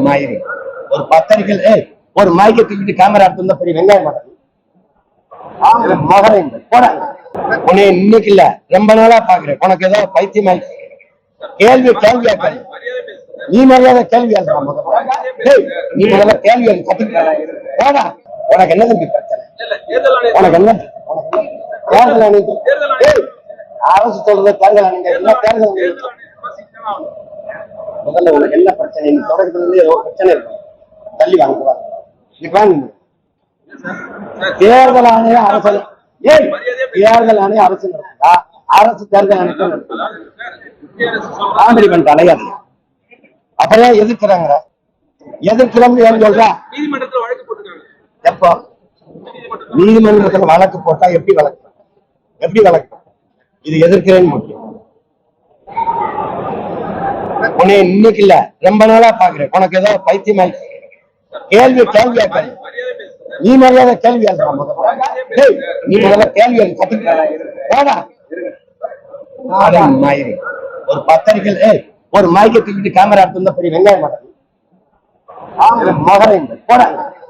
மயிறு ஒரு பத்தரிக்கல் ஒரு மைக்க தூக்கிட்டு கேமரா எடுத்து பெரிய வெங்காயம் மகரை போட உன்னை இன்னைக்கு இல்ல ரொம்ப நாளா பாக்குறேன். உனக்கு ஏதோ பைத்தியமாய் கேள்வி கேள்வியா கேள்வி நீ மரியாதை கேள்வி நீ முதல்ல கேள்வி கத்துக்கிட்டா உனக்கு என்ன தம்பி பிரச்சனை? உனக்கு என்ன தேர்தல் ஆணையம் அரசு சொல்றது தேர்தல் ஆணையம் என்ன தேர்தல் முதல்ல உனக்கு என்ன பிரச்சனை? நீ தொடக்கத்துல இருந்து ஏதோ பிரச்சனை இருக்கும் தள்ளி வாங்குவாங்க. தேர்தல் ஆணையம் அரசு தேர்தல் ஆணையம் அரசு நடத்துதா? அரசு தேர்தல் ஆணையத்தை நடத்துதா? காமெடி பண்ற அலையாது. அப்படியே எதிர்க்கிறாங்க. எதிர்க்கிறோம் ஏன் சொல்றா? எப்போ நீதிமன்றத்துல வழக்கு போட்டா எப்படி வழக்கு இது எதிர்க்கிறேன்னு முக்கியம். உன்னை இன்னைக்கு இல்ல ரொம்ப நாளா பாக்குறேன். உனக்கு ஏதோ பைத்தியமாய் கேள்வி கேள்வியா கேள்வி நீ மரியாதை கேள்வி நீ முதல்ல கேள்வி கத்துக்கிட்டா மயிறு ஒரு பத்தரிக்கல் ஒரு மைக்க தூக்கிட்டு கேமரா எடுத்து பெரிய வெங்காயம் மகரை போட